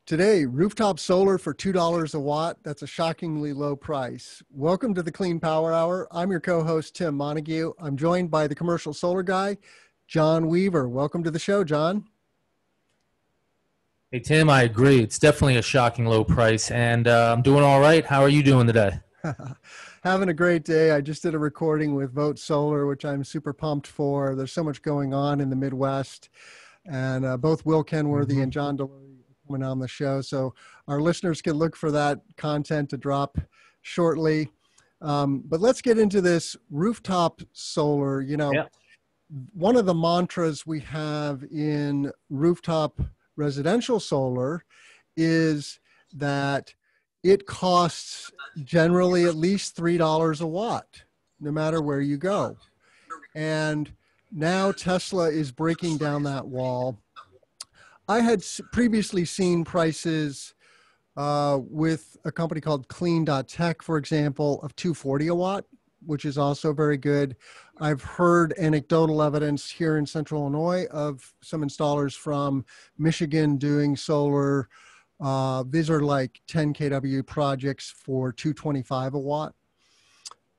Today, rooftop solar for $2 a watt. That's a shockingly low price. Welcome to the Clean Power Hour. I'm your co-host, Tim Montague. I'm joined by the commercial solar guy, John Weaver. Welcome to the show, John. Hey, Tim, I agree. It's definitely a shocking low price, and I'm doing all right. How are you doing today? Having a great day. I just did a recording with Vote Solar, which I'm super pumped for. There's so much going on in the Midwest, and both Will Kenworthy and John Delury coming on the show. So our listeners can look for that content to drop shortly. But let's get into this rooftop solar. Yeah. One of the mantras we have in rooftop residential solar is that it costs generally at least $3 a watt, no matter where you go. And now Tesla is breaking down that wall. I had previously seen prices with a company called Clean.tech, for example, of $240 a watt, which is also very good. I've heard anecdotal evidence here in Central Illinois of some installers from Michigan doing solar. These are like 10 kW projects for $225 a watt.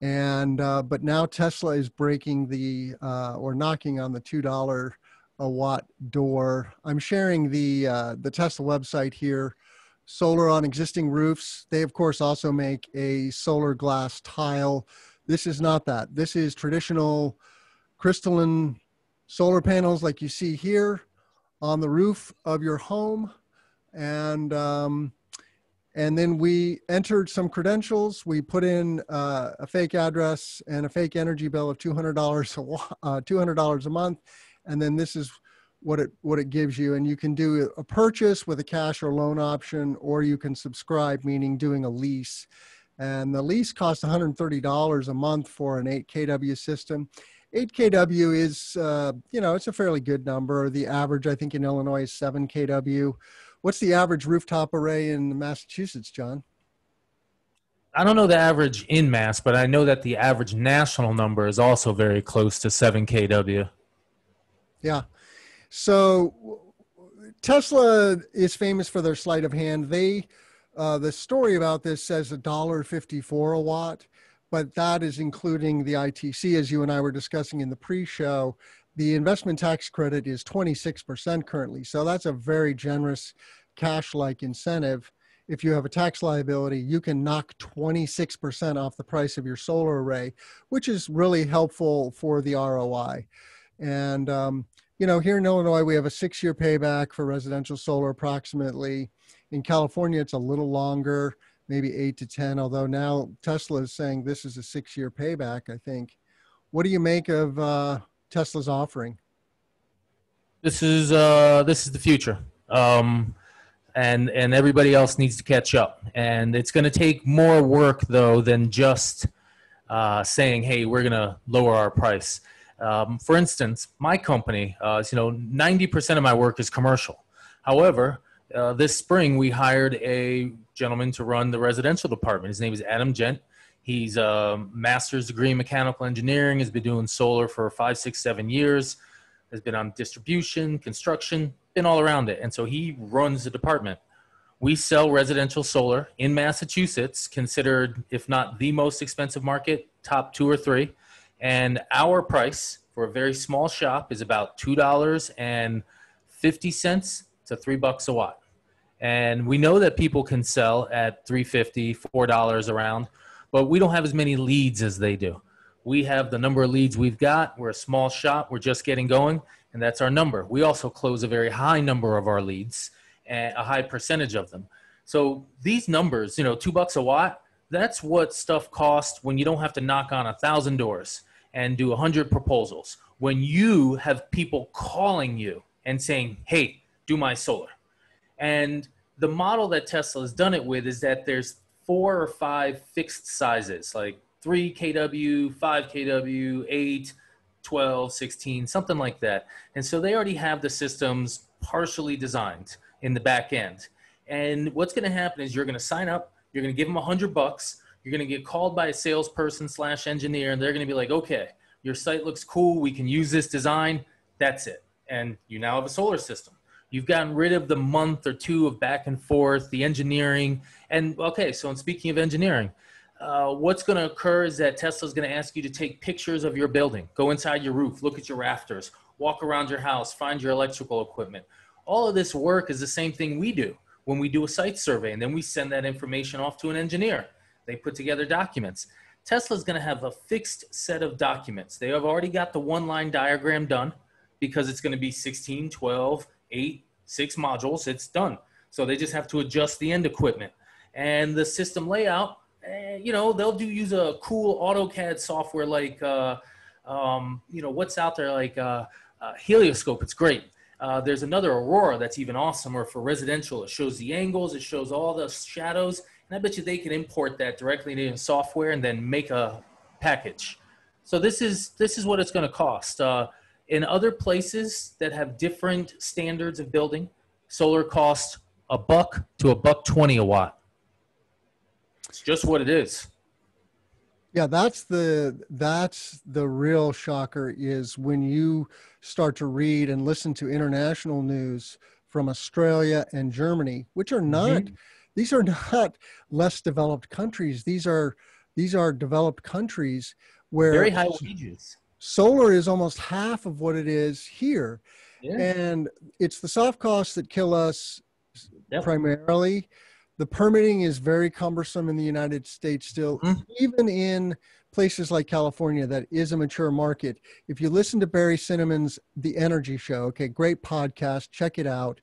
And but now Tesla is breaking or knocking on the $2 a watt door. I'm sharing the Tesla website here. Solar on existing roofs. They of course also make a solar glass tile. This is not that. This is traditional crystalline solar panels like you see here on the roof of your home. And then we entered some credentials. We put in a fake address and a fake energy bill of $200 a month. And then this is what it gives you. And you can do a purchase with a cash or loan option, or you can subscribe, meaning doing a lease. And the lease costs $130 a month for an 8 kW system. 8 kW is, it's a fairly good number. The average, I think, in Illinois is 7 kW. What's the average rooftop array in Massachusetts, John? I don't know the average in Mass, but I know that the average national number is also very close to 7 kW. Yeah. So Tesla is famous for their sleight of hand. The story about this says $1.54 a watt, but that is including the ITC, as you and I were discussing in the pre-show. The investment tax credit is 26% currently. So that's a very generous cash-like incentive. If you have a tax liability, you can knock 26% off the price of your solar array, which is really helpful for the ROI. And, here in Illinois, we have a 6-year payback for residential solar approximately. In California, it's a little longer, maybe 8 to 10, although now Tesla is saying this is a 6-year payback, I think. What do you make of Tesla's offering? This is the future, and everybody else needs to catch up. And it's going to take more work though than just saying, "Hey, we're going to lower our price." For instance, my company, 90% of my work is commercial. However, this spring we hired a gentleman to run the residential department. His name is Adam Gent. He's a master's degree in mechanical engineering, has been doing solar for 5, 6, 7 years, has been on distribution, construction, been all around it. And so he runs the department. We sell residential solar in Massachusetts, considered, if not the most expensive market, top 2 or 3. And our price for a very small shop is about $2.50 to $3 a watt. And we know that people can sell at $3.50, $4 around, but we don't have as many leads as they do. We have the number of leads we've got. We're a small shop. We're just getting going, and that's our number. We also close a very high number of our leads, and a high percentage of them. So these numbers, $2 a watt, that's what stuff costs when you don't have to knock on 1,000 doors and do 100 proposals. When you have people calling you and saying, "Hey, do my solar." And the model that Tesla has done it with is that there's 4 or 5 fixed sizes, like 3 kW, 5 kW, 8, 12, 16, something like that. And so they already have the systems partially designed in the back end. And what's going to happen is you're going to sign up, you're going to give them $100, you're going to get called by a salesperson / engineer, and they're going to be like, "Okay, your site looks cool, we can use this design." That's it. And you now have a solar system. You've gotten rid of the month or two of back and forth, the engineering. And okay, so in speaking of engineering, what's going to occur is that Tesla's going to ask you to take pictures of your building, go inside your roof, look at your rafters, walk around your house, find your electrical equipment. All of this work is the same thing we do when we do a site survey, and then we send that information off to an engineer. They put together documents. Tesla's going to have a fixed set of documents. They have already got the one-line diagram done because it's going to be 16, 12, 8, 6 modules. It's done. So they just have to adjust the end equipment. And the system layout, you know, they'll use a cool AutoCAD software like, you know, what's out there, like Helioscope. It's great. There's another Aurora that's even awesomer for residential. It shows the angles. It shows all the shadows. And I bet you they can import that directly into software and then make a package. So this is what it's going to cost. In other places that have different standards of building, solar costs $1 to $1.20 a watt. It's just what it is. Yeah, that's the real shocker, is when you start to read and listen to international news from Australia and Germany, which are not, these are not less developed countries. These are developed countries where very high wages. Solar is almost half of what it is here. Yeah. And it's the soft costs that kill us primarily. The permitting is very cumbersome in the United States still, even in places like California that is a mature market. If you listen to Barry Cinnamon's The Energy Show, okay, great podcast, check it out.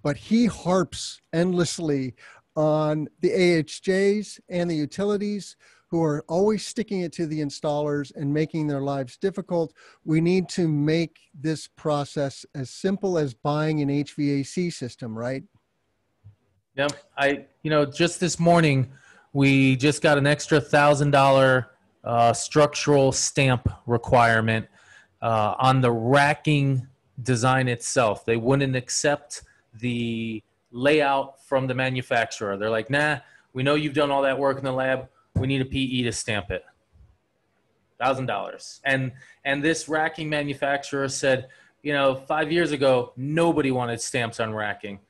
But he harps endlessly on the AHJs and the utilities who are always sticking it to the installers and making their lives difficult. We need to make this process as simple as buying an HVAC system, right? Yep. You know, just this morning, we just got an extra $1,000 structural stamp requirement on the racking design itself. They wouldn't accept the layout from the manufacturer. They're like, nah, we know you've done all that work in the lab. We need a PE to stamp it. $1,000. And this racking manufacturer said, you know, 5 years ago, nobody wanted stamps on racking.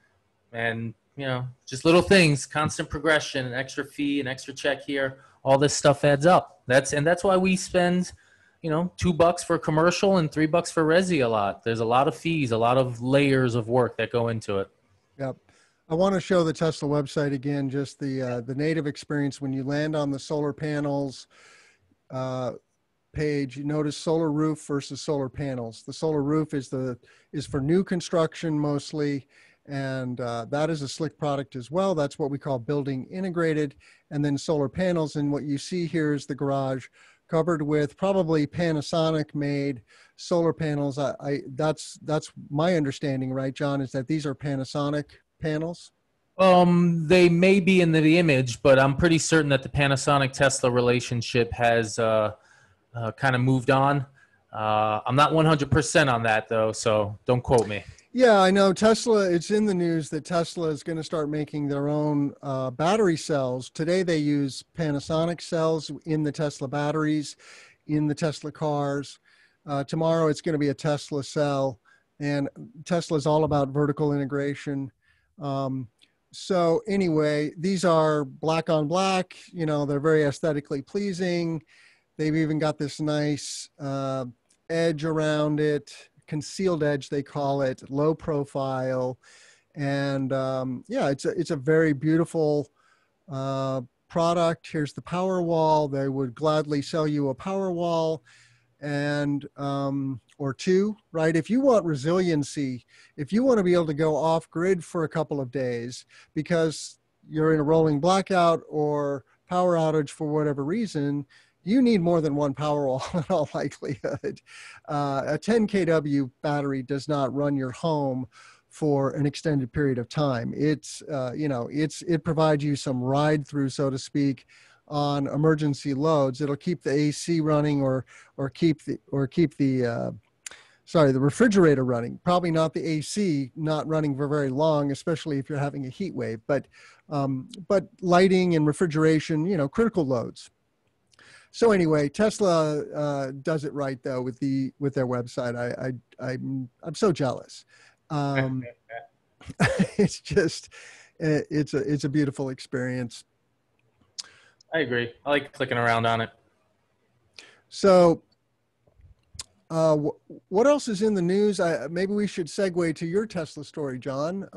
And you know, just little things, constant progression, an extra fee, an extra check here, all this stuff adds up. That's why we spend, you know, $2 for commercial and $3 for resi a lot. There's a lot of fees, a lot of layers of work that go into it. Yep. I want to show the Tesla website again, just the native experience. When you land on the solar panels page, you notice solar roof versus solar panels. The solar roof is for new construction mostly. And that is a slick product as well. That's what we call building integrated. And then solar panels. And what you see here is the garage covered with probably Panasonic made solar panels. That's my understanding, right, John, is that these are Panasonic panels? They may be in the image, but I'm pretty certain that the Panasonic Tesla relationship has kind of moved on. I'm not 100% on that though, so don't quote me. Yeah, I know Tesla, it's in the news that Tesla is going to start making their own battery cells. Today they use Panasonic cells in the Tesla batteries, in the Tesla cars. Tomorrow it's going to be a Tesla cell, and Tesla is all about vertical integration. So anyway, these are black on black, you know, they're very aesthetically pleasing. They've even got this nice edge around it. Concealed edge, they call it, low profile. And yeah, it's a very beautiful product. Here's the power wall. They would gladly sell you a power wall and or two, right? If you want resiliency, if you want to be able to go off grid for a couple of days because you're in a rolling blackout or power outage for whatever reason, you need more than one Powerwall in all likelihood. A 10 kW battery does not run your home for an extended period of time. It's, it provides you some ride through, so to speak, on emergency loads. It'll keep the AC running or keep the refrigerator running. Probably not the AC not running for very long, especially if you're having a heat wave, but lighting and refrigeration, critical loads. So anyway, Tesla does it right though with their website. I'm so jealous. It's just, it's a beautiful experience. I agree. I like clicking around on it. So, what else is in the news? Maybe we should segue to your Tesla story, John.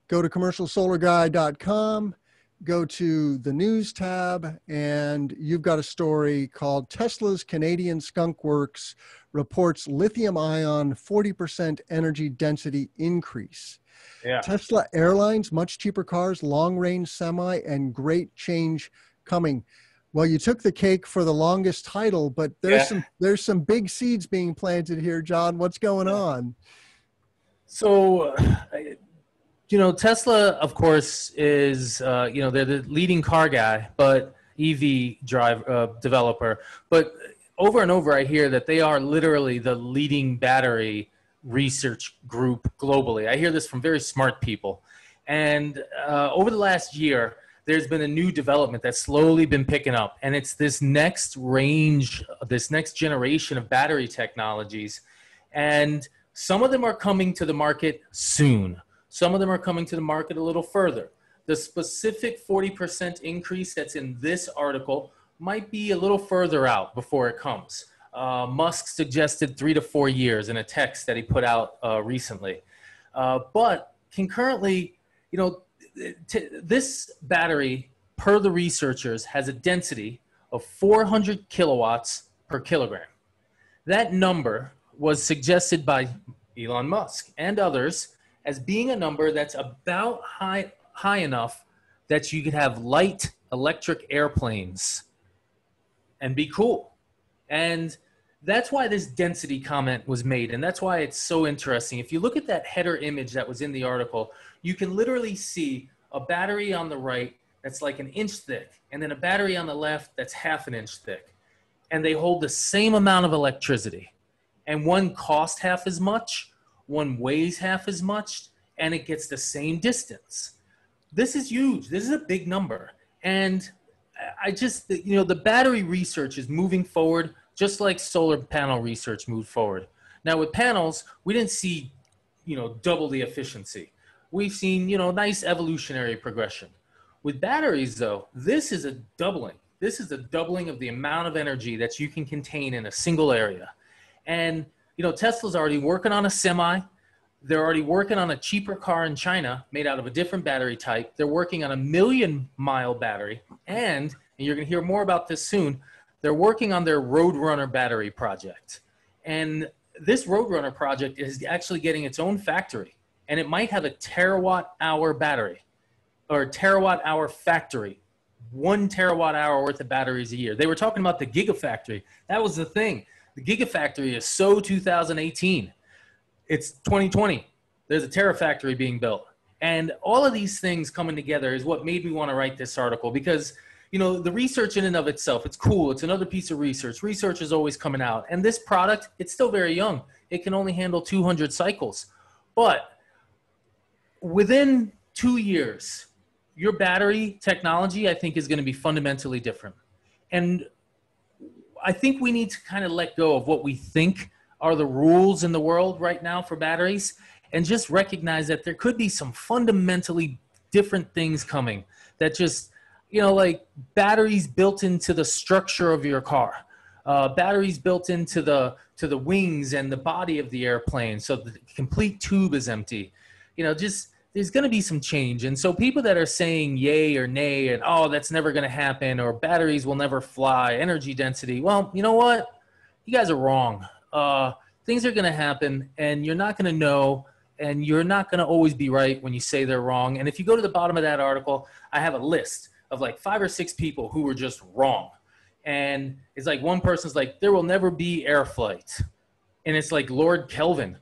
Go to commercialsolarguy.com, go to the news tab, and you've got a story called Tesla's Canadian Skunk Works reports lithium ion 40% energy density increase. Yeah. Tesla Airlines, much cheaper cars, long range semi, and great change coming. Well, you took the cake for the longest title, but there's some big seeds being planted here, John. What's going on? So, Tesla, of course, is they're the leading car guy, but EV developer. But over and over, I hear that they are literally the leading battery research group globally. I hear this from very smart people, and over the last year, there's been a new development that's slowly been picking up, and it's this next generation of battery technologies, and some of them are coming to the market soon. Some of them are coming to the market a little further. The specific 40% increase that's in this article might be a little further out before it comes. Musk suggested 3 to 4 years in a text that he put out recently. But concurrently, this battery, per the researchers, has a density of 400 kilowatts per kilogram. That number was suggested by Elon Musk and others as being a number that's about high enough that you could have light electric airplanes and be cool. And that's why this density comment was made, and that's why it's so interesting. If you look at that header image that was in the article, you can literally see a battery on the right that's like 1 inch thick, and then a battery on the left that's 1/2 inch thick. And they hold the same amount of electricity. And one costs half as much, one weighs half as much, and it gets the same distance. This is huge. This is a big number. And I just, the battery research is moving forward just like solar panel research moved forward. Now with panels, we didn't see, double the efficiency. We've seen, nice evolutionary progression. With batteries though, this is a doubling. This is a doubling of the amount of energy that you can contain in a single area. And, Tesla's already working on a semi. They're already working on a cheaper car in China made out of a different battery type. They're working on a 1,000,000-mile battery. And you're going to hear more about this soon, they're working on their Roadrunner battery project. And this Roadrunner project is actually getting its own factory. And it might have a terawatt-hour battery or terawatt-hour factory. 1 terawatt-hour worth of batteries a year. They were talking about the Gigafactory. That was the thing. The Gigafactory is so 2018. It's 2020. There's a Terafactory being built. And all of these things coming together is what made me want to write this article because, the research in and of itself, it's cool. It's another piece of research. Research is always coming out. And this product, it's still very young. It can only handle 200 cycles. But within 2 years, your battery technology, I think, is going to be fundamentally different. And I think we need to kind of let go of what we think are the rules in the world right now for batteries and just recognize that there could be some fundamentally different things coming that just, like batteries built into the structure of your car, batteries built into the wings and the body of the airplane. So the complete tube is empty, there's going to be some change. And so people that are saying yay or nay and, oh, that's never going to happen or batteries will never fly, energy density. Well, you know what? You guys are wrong. Things are going to happen and you're not going to know and you're not going to always be right when you say they're wrong. And if you go to the bottom of that article, I have a list of like 5 or 6 people who were just wrong. And it's like one person's like, there will never be air flight. And it's like Lord Kelvin.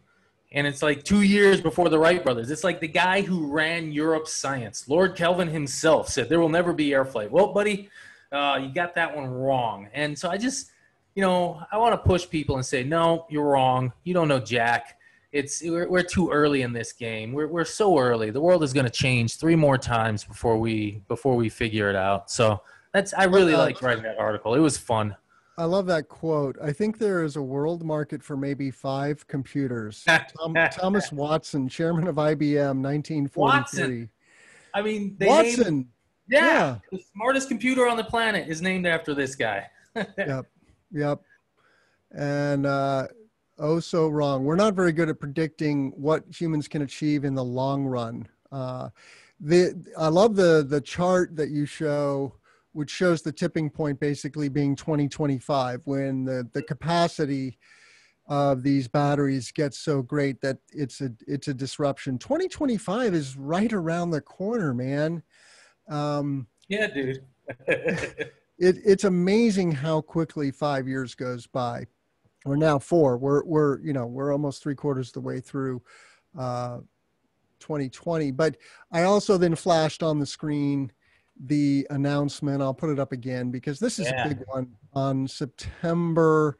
And it's like 2 years before the Wright brothers. It's like the guy who ran Europe's science. Lord Kelvin himself said there will never be air flight. Well, buddy, you got that one wrong. And so I just, I want to push people and say, no, you're wrong. You don't know jack. We're too early in this game. We're so early. The world is going to change 3 more times before we figure it out. So I really liked writing that article. It was fun. I love that quote. I think there is a world market for maybe 5 computers. Thomas Watson, chairman of IBM, Watson. 1943. I mean, they named, Watson. yeah, Yeah. the smartest computer on the planet is named after this guy. Yep. Yep. And oh, so wrong. We're not very good at predicting what humans can achieve in the long run. I love the chart that you show, which shows the tipping point basically being 2025, when the capacity of these batteries gets so great that it's a disruption. 2025 is right around the corner, man. Yeah, dude. It's amazing how quickly 5 years goes by. We're now 4. We're almost 3/4 the way through 2020. But I also then flashed on the screen the announcement. I'll put it up again because this is a big one. On September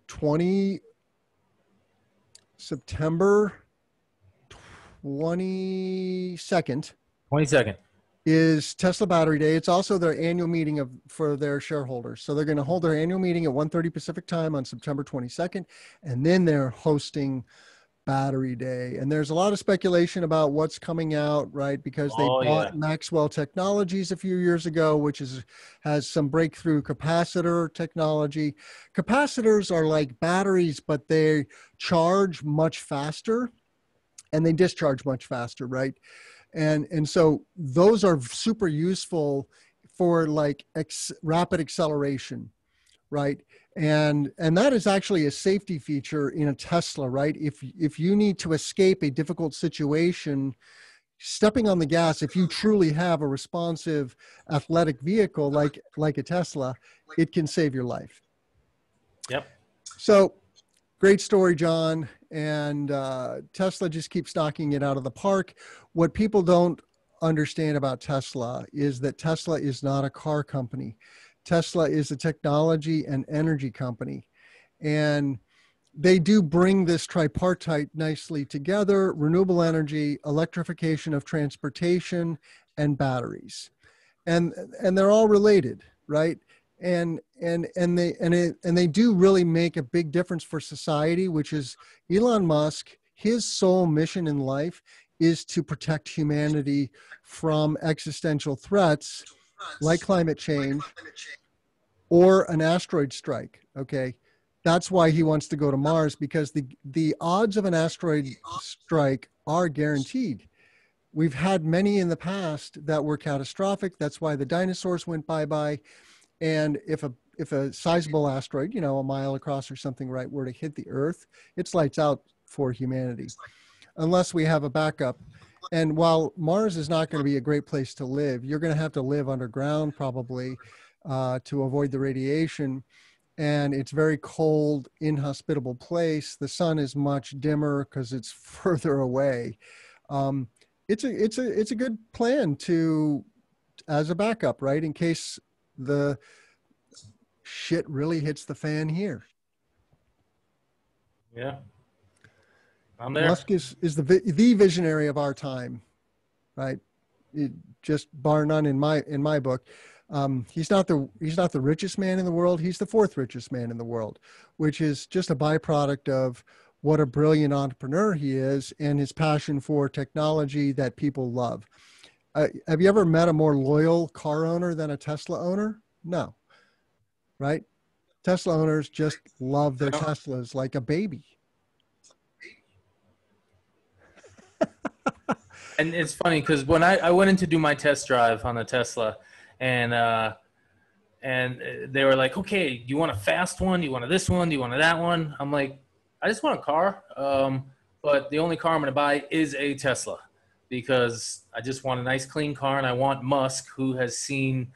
22nd is Tesla Battery Day. It's also their annual meeting for their shareholders. So they're going to hold their annual meeting at 1:30 Pacific time on September 22nd, and then they're hosting Battery Day. And there's a lot of speculation about what's coming out, right? Because they bought Maxwell Technologies a few years ago, which has some breakthrough capacitor technology. Capacitors are like batteries, but they charge much faster and they discharge much faster, right? And so those are super useful for like rapid acceleration, right? And that is actually a safety feature in a Tesla, right? If you need to escape a difficult situation, stepping on the gas, if you truly have a responsive athletic vehicle like a Tesla, it can save your life. Yep. So great story, John. And Tesla just keeps knocking it out of the park. What people don't understand about Tesla is that Tesla is not a car company. Tesla is a technology and energy company. And they do bring this tripartite nicely together: renewable energy, electrification of transportation, and batteries. And they're all related, right? And they do really make a big difference for society, which is Elon Musk. His sole mission in life is to protect humanity from existential threats like climate change or an asteroid strike. Okay, that's why he wants to go to Mars, because the odds of an asteroid strike are guaranteed. We've had many in the past that were catastrophic. That's why the dinosaurs went bye-bye. And if a sizable asteroid, a mile across or something, right, were to hit the Earth, it's lights out for humanity, unless we have a backup. And while Mars is not going to be a great place to live, you're going to have to live underground probably to avoid the radiation. And it's very cold, inhospitable place. The sun is much dimmer because it's further away. It's a good plan as a backup, right, in case the shit really hits the fan here. Yeah, I'm there. Musk is the visionary of our time, right? Just bar none in my book. He's not the richest man in the world. He's the 4th richest man in the world, which is just a byproduct of what a brilliant entrepreneur he is and his passion for technology that people love. Have you ever met a more loyal car owner than a Tesla owner? No, right? Tesla owners just love their Teslas like a baby. And it's funny because when I went in to do my test drive on the Tesla, and they were like, okay, do you want a fast one? Do you want this one? Do you want that one? I'm like, I just want a car. But the only car I'm going to buy is a Tesla, because I just want a nice clean car, and I want Musk, who has seen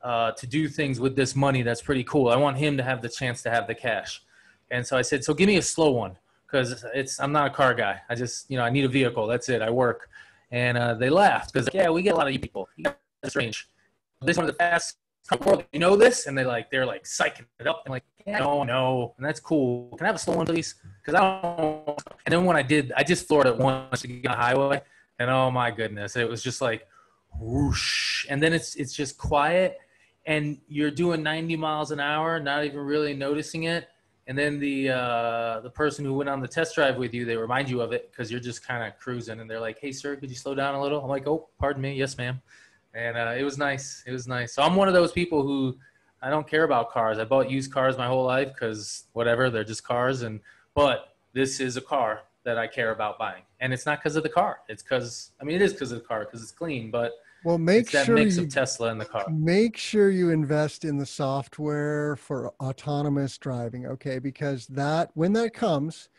to do things with this money that's pretty cool. I want him to have the chance to have the cash. And so I said, so give me a slow one, because I'm not a car guy. I just, I need a vehicle. That's it. I work. And they laughed because, yeah, we get a lot of you people. That's strange. This is one of the fastest in the world. You know this? And they're like psyching it up. I'm like, yeah, no. And that's cool. Can I have a slow one, please? Because I don't. And then when I did, I just floored it once to get on the highway. And oh my goodness, it was just like whoosh. And then it's just quiet. and you're doing 90 miles an hour, not even really noticing it. And then the person who went on the test drive with you, they remind you of it because you're just kind of cruising, and they're like, "Hey, sir, could you slow down a little?" I'm like, "Oh, pardon me, yes, ma'am." And it was nice. It was nice. So I'm one of those people who I don't care about cars. I bought used cars my whole life because whatever, they're just cars. But this is a car that I care about buying, and it's not because of the car. It's because it is because of the car because it's clean, but Well, it's that mix of Tesla in the car. make sure you invest in the software for autonomous driving, okay? Because that when that comes,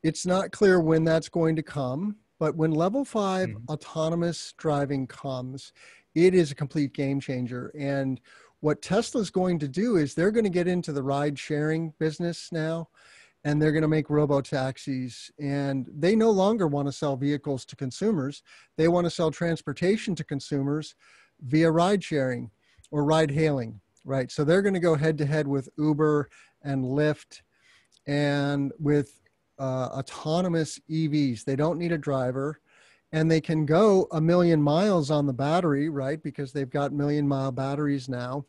it's not clear when that's going to come, but when level 5 autonomous driving comes, it is a complete game changer. And what Tesla's going to do is they're going to get into the ride sharing business now, and they're going to make robo taxis, and they no longer want to sell vehicles to consumers. They want to sell transportation to consumers via ride sharing or ride hailing, right? So they're going to go head to head with Uber and Lyft and with autonomous EVs. They don't need a driver, and they can go 1,000,000 miles on the battery, right? Because they've got 1,000,000-mile batteries now.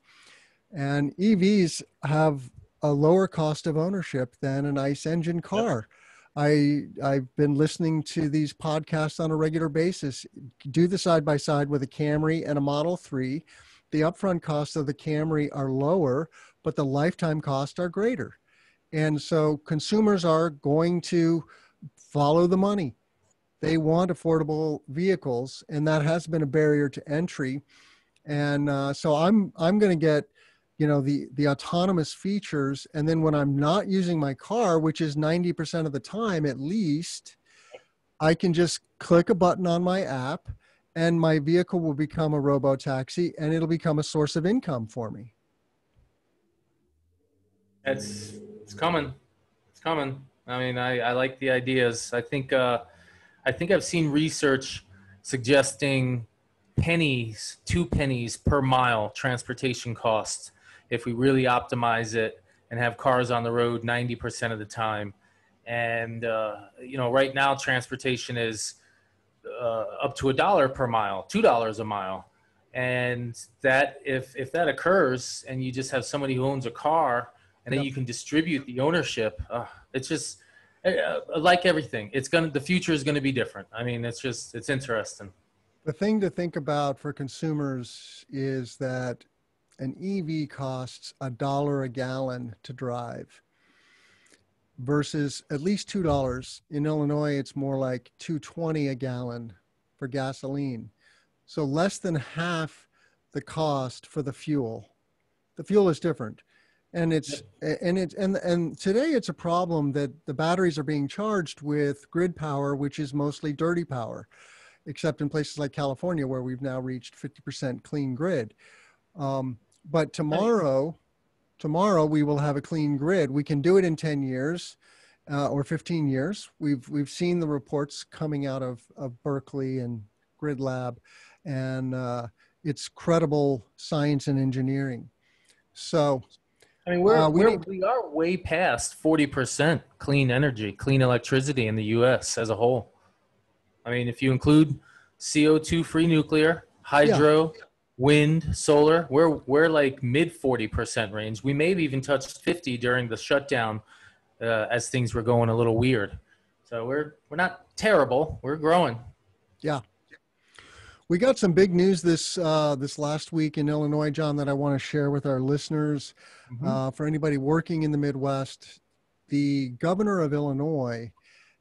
And EVs have a lower cost of ownership than an ICE engine car. Yep. I've been listening to these podcasts on a regular basis. Do the side-by-side with a Camry and a Model 3. The upfront costs of the Camry are lower, but the lifetime costs are greater. And so consumers are going to follow the money. They want affordable vehicles, and that has been a barrier to entry. And so I'm going to get the autonomous features. And then when I'm not using my car, which is 90% of the time, at least, I can just click a button on my app and my vehicle will become a robo taxi, and it'll become a source of income for me. It's coming. It's coming. I like the ideas. I think I've seen research suggesting 2 pennies per mile transportation costs if we really optimize it and have cars on the road 90% of the time. And, right now transportation is up to $1 per mile, $2 a mile. And that if that occurs and you just have somebody who owns a car and then you can distribute the ownership, it's just like everything. The future is going to be different. It's interesting. The thing to think about for consumers is that an EV costs $1 a gallon to drive versus at least $2. In Illinois, it's more like $2.20 a gallon for gasoline. So less than half the cost for the fuel. The fuel is different. And and today it's a problem that the batteries are being charged with grid power, which is mostly dirty power, except in places like California, where we've now reached 50% clean grid. But tomorrow we will have a clean grid. We can do it in 10 years or 15 years. We've seen the reports coming out of Berkeley and Grid Lab, and it's credible science and engineering. So we are way past 40% clean energy, clean electricity in the U.S. as a whole. If you include CO2-free nuclear, hydro, wind, solar, we're like mid 40% range. We may have even touched 50 during the shutdown as things were going a little weird. So we're not terrible. We're growing. Yeah. We got some big news this last week in Illinois, John, that I want to share with our listeners. For anybody working in the Midwest, the governor of Illinois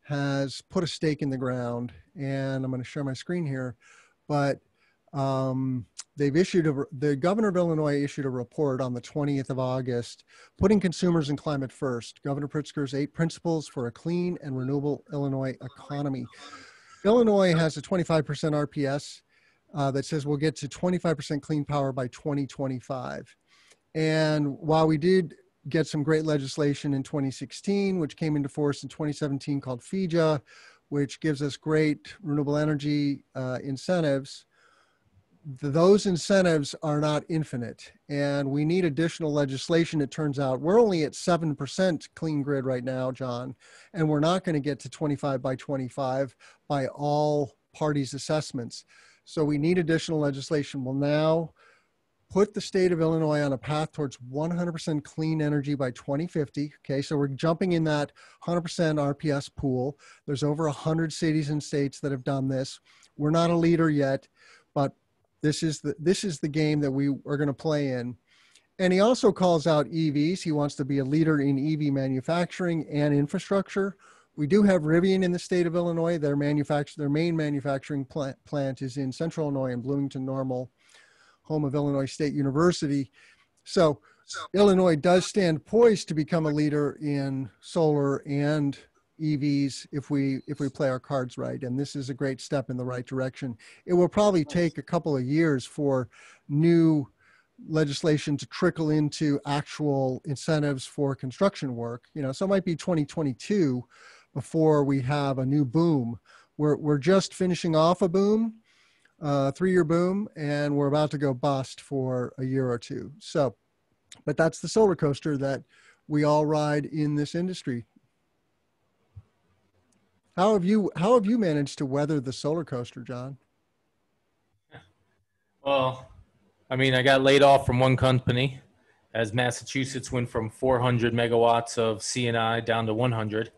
has put a stake in the ground, and I'm going to share my screen here, but the governor of Illinois issued a report on the 20th of August, putting consumers and climate first. Governor Pritzker's 8 principles for a clean and renewable Illinois economy. Illinois has a 25% RPS that says we'll get to 25% clean power by 2025. And while we did get some great legislation in 2016, which came into force in 2017 called FEJA, which gives us great renewable energy incentives, those incentives are not infinite, and we need additional legislation. It turns out we're only at 7% clean grid right now, John, and we're not going to get to 25 by 25 by all parties' assessments. So we need additional legislation. Well, now put the state of Illinois on a path towards 100% clean energy by 2050. Okay, so we're jumping in that 100% RPS pool. There's over 100 cities and states that have done this. We're not a leader yet, but this is the game that we are going to play in. And he also calls out EVs. He wants to be a leader in EV manufacturing and infrastructure. We do have Rivian in the state of Illinois. Their main manufacturing plant is in central Illinois in Bloomington Normal, home of Illinois State University. So Illinois does stand poised to become a leader in solar and EVs if we play our cards right. And this is a great step in the right direction. It will probably take a couple of years for new legislation to trickle into actual incentives for construction work. So it might be 2022 before we have a new boom. We're just finishing off a boom, 3-year boom, and we're about to go bust for a year or two. So, but that's the solar coaster that we all ride in this industry. How have you managed to weather the solar coaster, John? Well, I mean, I got laid off from one company as Massachusetts went from 400 megawatts of C&I down to 100.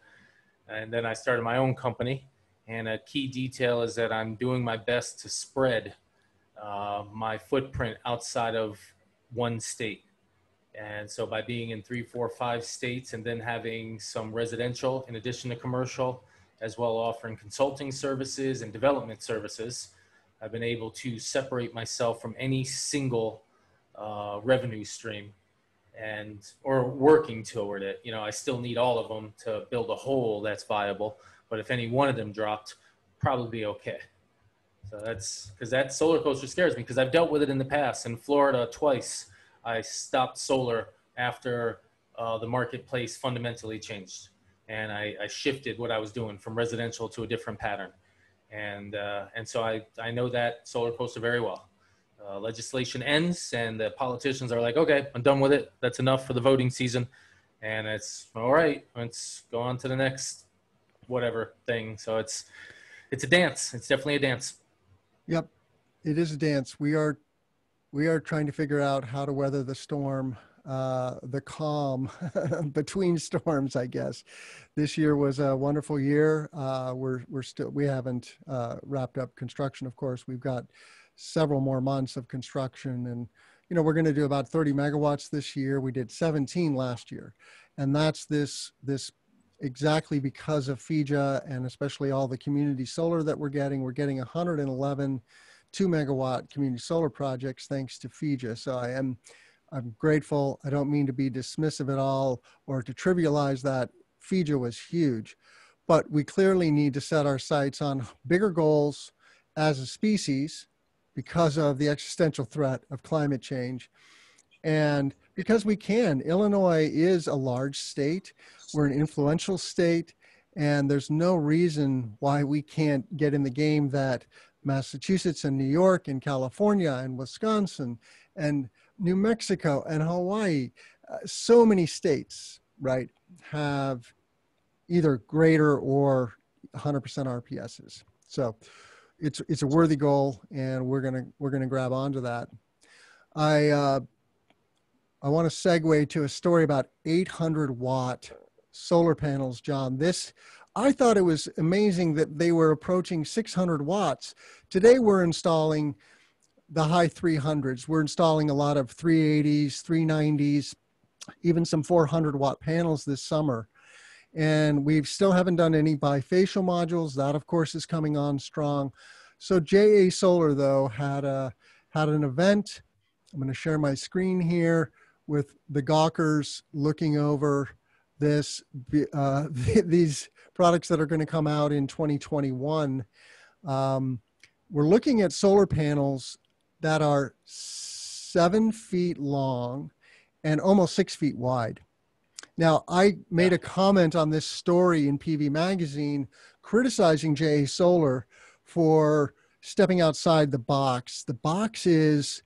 And then I started my own company. And a key detail is that I'm doing my best to spread my footprint outside of one state. And so by being in 3, 4, 5 states and then having some residential in addition to commercial, as well offering consulting services and development services, I've been able to separate myself from any single revenue stream or working toward it. I still need all of them to build a whole that's viable. But if any one of them dropped, probably be okay. So that's because that solar coaster scares me because I've dealt with it in the past. In Florida, twice, I stopped solar after the marketplace fundamentally changed. And I shifted what I was doing from residential to a different pattern. And so I know that solar coaster very well. Legislation ends and the politicians are like, okay, I'm done with it. That's enough for the voting season. And it's all right. Let's go on to the next whatever thing. So it's a dance. It's definitely a dance. Yep. It is a dance. We are trying to figure out how to weather the storm, the calm between storms, I guess. This year was a wonderful year. We haven't wrapped up construction. Of course, we've got several more months of construction and, we're going to do about 30 megawatts this year. We did 17 last year. And that's this exactly because of FEJA and especially all the community solar that we're getting. We're getting 111 2-megawatt community solar projects thanks to FEJA. So I'm grateful. I don't mean to be dismissive at all or to trivialize that. FEJA was huge, but we clearly need to set our sights on bigger goals as a species because of the existential threat of climate change. And because we can. Illinois is a large state. We're an influential state, and there's no reason why we can't get in the game that Massachusetts and New York and California and Wisconsin and New Mexico and Hawaii, so many states, right, have either greater or 100% RPSs. So it's a worthy goal, and we're gonna grab onto that. I want to segue to a story about 800-watt solar panels, John. I thought it was amazing that they were approaching 600 watts. Today we're installing the high 300s. We're installing a lot of 380s, 390s, even some 400-watt panels this summer. And we still haven't done any bifacial modules. That, of course, is coming on strong. So JA Solar, though, had an event. I'm going to share my screen here with the gawkers looking over these products that are going to come out in 2021. We're looking at solar panels that are 7 feet long and almost 6 feet wide. Now, I made a comment on this story in PV Magazine criticizing JA Solar for stepping outside the box. The box is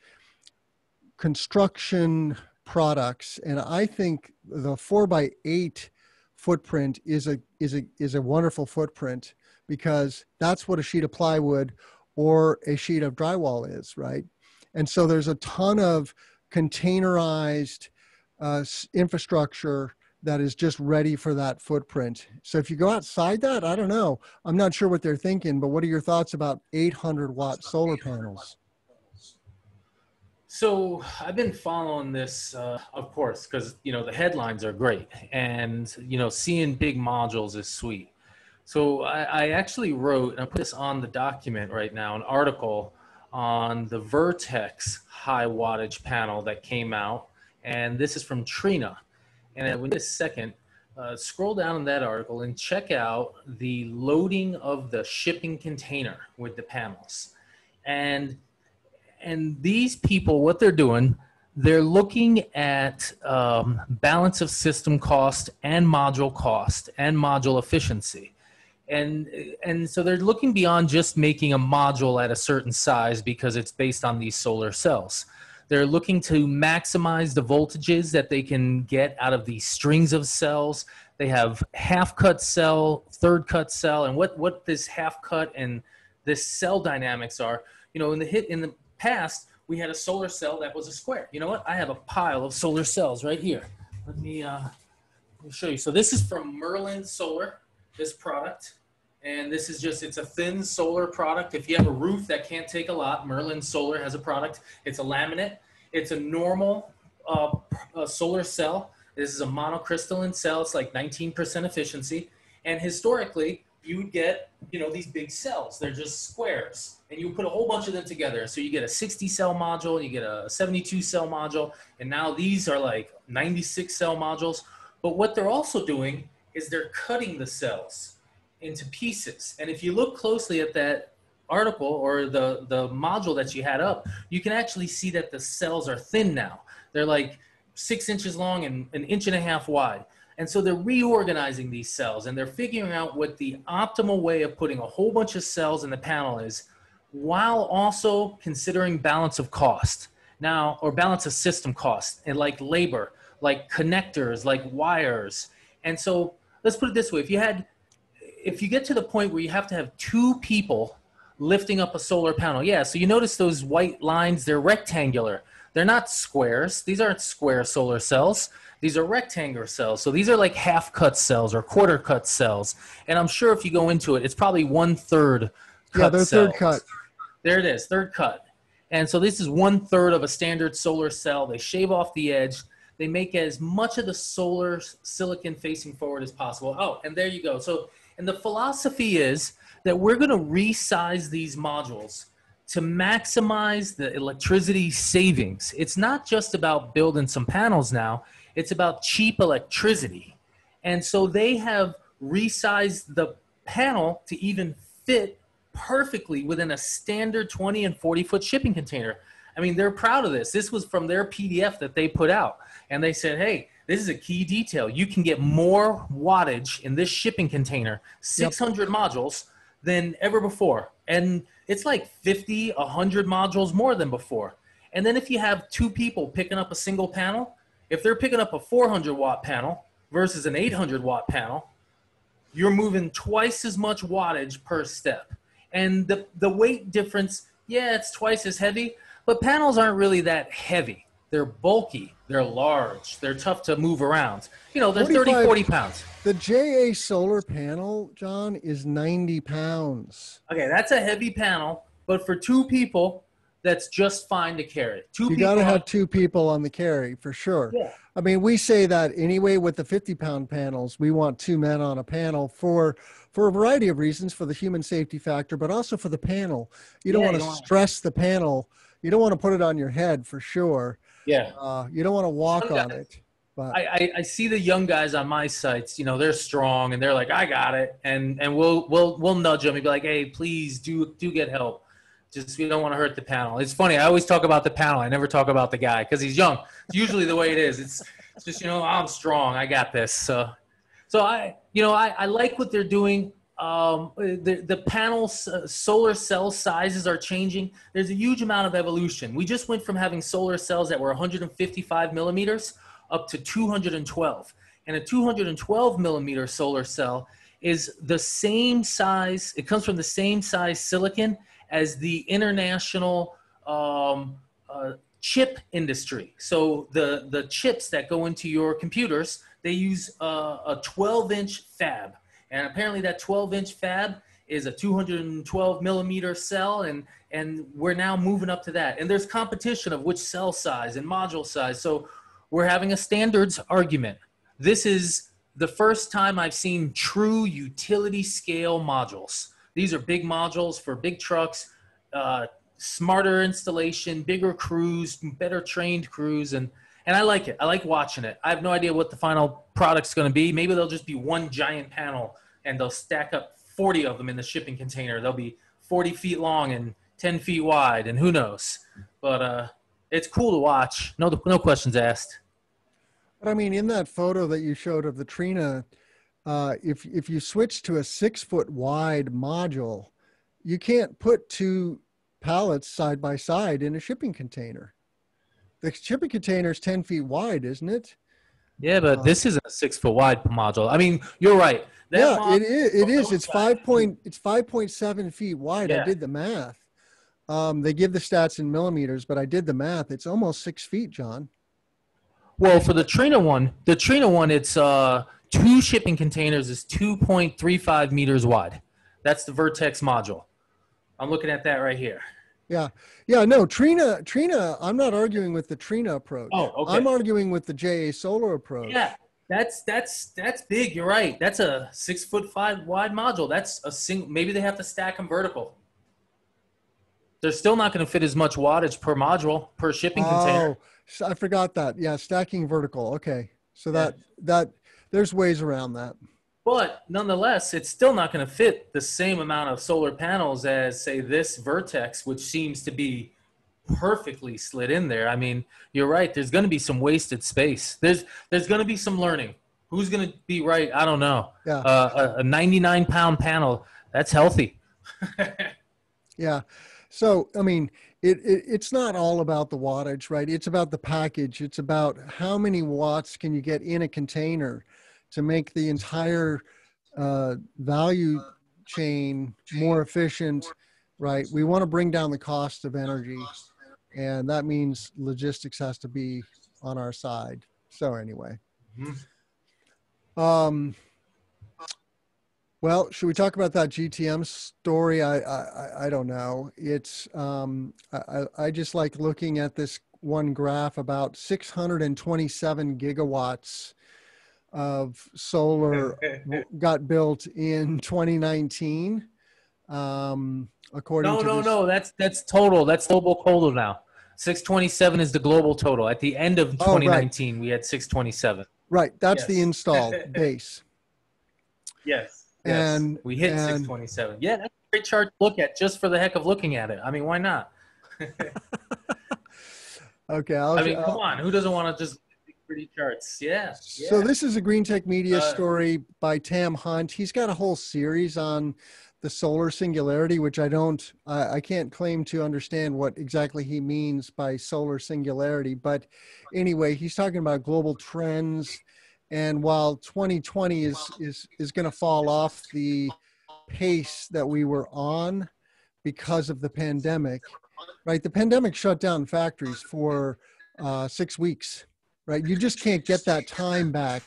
construction products, and I think the 4x8 footprint is a wonderful footprint because that's what a sheet of plywood or a sheet of drywall is, right? And so there's a ton of containerized infrastructure that is just ready for that footprint. So if you go outside that, I don't know. I'm not sure what they're thinking, but what are your thoughts about 800-watt solar panels? So I've been following this, of course, because, the headlines are great, and, seeing big modules is sweet. So I actually wrote, and I put this on the document right now, an article on the Vertex high wattage panel that came out, and this is from Trina. And in a second, scroll down in that article and check out the loading of the shipping container with the panels. And these people, what they're doing, they're looking at balance of system cost and module efficiency. And so they're looking beyond just making a module at a certain size because it's based on these solar cells. They're looking to maximize the voltages that they can get out of these strings of cells. They have half cut cell, third cut cell, and what this half cut and this cell dynamics are. In the past, we had a solar cell that was a square. You know what? I have a pile of solar cells right here. Let me show you. So this is from Merlin Solar, this product. And this is it's a thin solar product. If you have a roof that can't take a lot, Merlin Solar has a product. It's a laminate. It's a normal solar cell. This is a monocrystalline cell. It's like 19% efficiency. And historically, you would get, these big cells. They're just squares. And you put a whole bunch of them together. So you get a 60 cell module, you get a 72 cell module. And now these are like 96 cell modules. But what they're also doing is they're cutting the cells into pieces. And if you look closely at that article or the module that you had up, you can actually see that the cells are thin now. They're like 6 inches long and 1.5 inches wide. And so they're reorganizing these cells and they're figuring out what the optimal way of putting a whole bunch of cells in the panel is, while also considering balance of cost now, or balance of system cost, and like labor, like connectors, like wires. And so let's put it this way. If you get to the point where you have to have 2 people lifting up a solar panel, so you notice those white lines, they're rectangular. They're not squares. These aren't square solar cells. These are rectangular cells. So these are like half cut cells or quarter cut cells. And I'm sure if you go into it, it's probably 1/3 cut. Yeah, they're cells. third cut. There it is, third cut. And so this is 1/3 of a standard solar cell. They shave off the edge. They make as much of the solar silicon facing forward as possible. Oh, and there you go. So, and the philosophy is that we're going to resize these modules to maximize the electricity savings. It's not just about building some panels now. It's about cheap electricity. And so they have resized the panel to even fit perfectly within a standard 20 and 40-foot shipping container. I mean, they're proud of this. This was from their PDF that they put out. And they said, hey, this is a key detail. You can get more wattage in this shipping container, 600 modules, than ever before. And it's like 50, 100 modules more than before. And then if you have 2 people picking up a single panel, if they're picking up a 400-watt panel versus an 800-watt panel, you're moving twice as much wattage per step. And the weight difference, it's twice as heavy, but panels aren't really that heavy. They're bulky, they're large, they're tough to move around. They're 30, 40 pounds. The JA solar panel, John, is 90 pounds. Okay, that's a heavy panel, but for 2 people, that's just fine to carry. You got to have 2 people on the carry for sure. Yeah. I mean, we say that anyway with the 50-pound panels, we want 2 men on a panel for a variety of reasons, for the human safety factor, but also for the panel. You don't want to stress the panel. You don't want to put it on your head for sure. Yeah. You don't want to walk on it. But I see the young guys on my sites, they're strong and they're like, I got it. And we'll nudge them and be like, hey, please do get help. Just, we don't want to hurt the panel. It's funny. I always talk about the panel. I never talk about the guy because he's young. It's usually the way it is. It's just, I'm strong. I got this. So I like what they're doing. The panel solar cell sizes are changing. There's a huge amount of evolution. We just went from having solar cells that were 155 millimeters up to 212. And a 212 millimeter solar cell is the same size. It comes from the same size silicon as the international chip industry. So the chips that go into your computers, they use a 12-inch fab. And apparently that 12-inch fab is a 212 millimeter cell, and we're now moving up to that. And there's competition of which cell size and module size. So we're having a standards argument. This is the first time I've seen true utility scale modules. These are big modules for big trucks, smarter installation, bigger crews, better trained crews, and I like it. I like watching it. I have no idea what the final product's going to be. Maybe they'll just be one giant panel, and they'll stack up 40 of them in the shipping container. They'll be 40 feet long and 10 feet wide, and who knows? But it's cool to watch. No questions asked. But I mean, in that photo that you showed of the Trina, if you switch to a 6-foot wide module, you can't put two pallets side by side in a shipping container. The shipping container is 10 feet wide, isn't it? Yeah, but this isn't a 6-foot wide module. I mean, you're right. It is. It's 5.7 feet wide. Yeah. I did the math. They give the stats in millimeters, but I did the math. It's almost 6 feet, John. Well, for the Trina one, it's 2 shipping containers is 2.35 meters wide. That's the Vertex module. I'm looking at that right here. Yeah. No, Trina. I'm not arguing with the Trina approach. Oh, okay. I'm arguing with the JA Solar approach. Yeah, that's big. You're right. That's a 6'5" wide module. That's a single. Maybe they have to stack them vertical. They're still not going to fit as much wattage per module per shipping container. Oh, I forgot that. Yeah, stacking vertical. Okay, so that there's ways around that. But nonetheless, it's still not going to fit the same amount of solar panels as, say, this Vertex, which seems to be perfectly slid in there. I mean, you're right. There's going to be some wasted space. There's going to be some learning. Who's going to be right? I don't know. Yeah. A 99-pound panel, that's healthy. Yeah. So, I mean, it's not all about the wattage, right? It's about the package. It's about how many watts can you get in a container to make the entire value chain more efficient, right? We want to bring down the cost of energy, and that means logistics has to be on our side. So anyway, well, should we talk about that GTM story? I don't know. It's I just like looking at this one graph about 627 gigawatts of solar got built in 2019. According to no, that's total. That's global total now. 627 is the global total. At the end of 2019, we had 627. Right, that's the installed base. Yes. And we hit 627. Yeah, that's a great chart to look at just for the heck of looking at it. I mean, why not? Okay. Come on. Who doesn't want to just pretty charts? Yeah. So this is a Green Tech Media story by Tam Hunt. He's got a whole series on the solar singularity, which I can't claim to understand what exactly he means by solar singularity. But anyway, he's talking about global trends. And while 2020 is going to fall off the pace that we were on because of the pandemic, right? The pandemic shut down factories for 6 weeks, right? You just can't get that time back.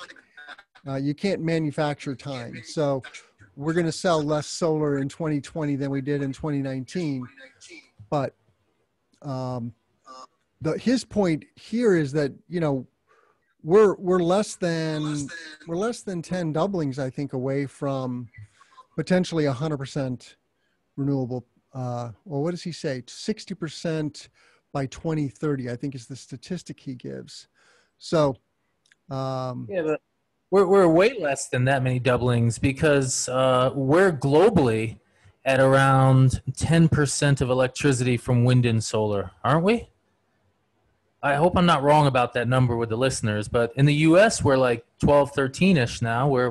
You can't manufacture time. So we're going to sell less solar in 2020 than we did in 2019. But his point here is that, you know, we're less than 10 doublings, I think, away from potentially 100% renewable. Well, what does he say? 60% by 2030, I think, is the statistic he gives. So, but we're way less than that many doublings because we're globally at around 10% of electricity from wind and solar, aren't we? I hope I'm not wrong about that number with the listeners, but in the U.S. we're like 12, 13-ish now. We're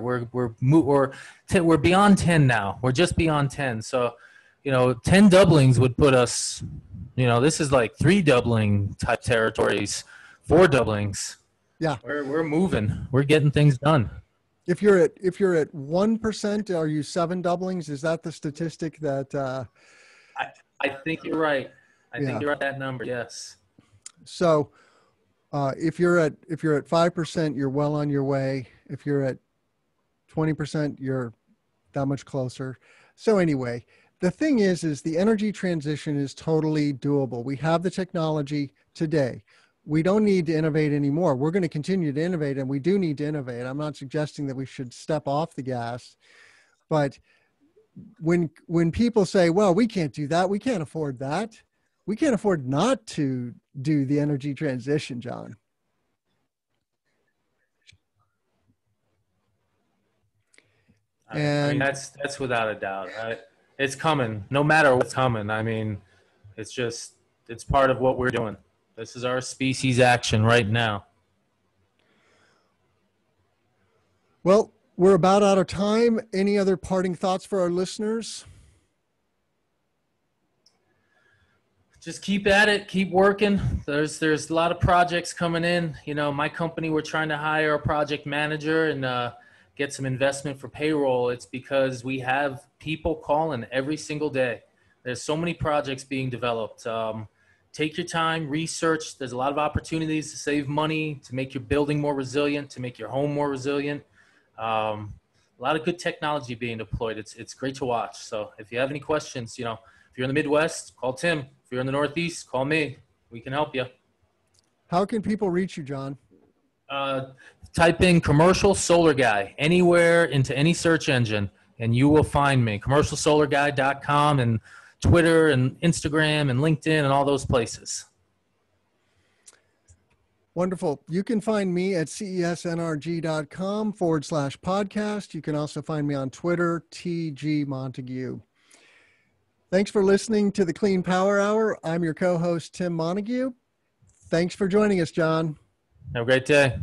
beyond 10 now. We're just beyond 10. So, you know, 10 doublings would put us, you know, this is like 3 doubling type territories, 4 doublings. Yeah, we're moving. We're getting things done. If you're at 1%, are you 7 doublings? Is that the statistic that? I think you're right. I think you're at that number. Yes. So if you're at 5%, you're well on your way. If you're at 20%, you're that much closer. So anyway, the thing is the energy transition is totally doable. We have the technology today. We don't need to innovate anymore. We're going to continue to innovate, and we do need to innovate. I'm not suggesting that we should step off the gas, but when people say, well, we can't do that, we can't afford that, we can't afford not to do the energy transition, John. I mean, that's without a doubt. It's coming, no matter what's coming. I mean, it's part of what we're doing. This is our species action right now. Well, we're about out of time. Any other parting thoughts for our listeners? Just keep at it, keep working. There's a lot of projects coming in. You know, my company, we're trying to hire a project manager and get some investment for payroll. It's because we have people calling every single day. There's so many projects being developed. Take your time, research. There's a lot of opportunities to save money, to make your building more resilient, to make your home more resilient. A lot of good technology being deployed. It's great to watch. So if you have any questions, you know, if you're in the Midwest, call Tim. If you're in the Northeast, call me. We can help you. How can people reach you, John? Type in commercial solar guy anywhere into any search engine, and you will find me. Commercialsolarguy.com and Twitter and Instagram and LinkedIn and all those places. Wonderful. You can find me at cesnrg.com/podcast. You can also find me on Twitter, TG Montague. Thanks for listening to the Clean Power Hour. I'm your co-host, Tim Montague. Thanks for joining us, John. Have a great day.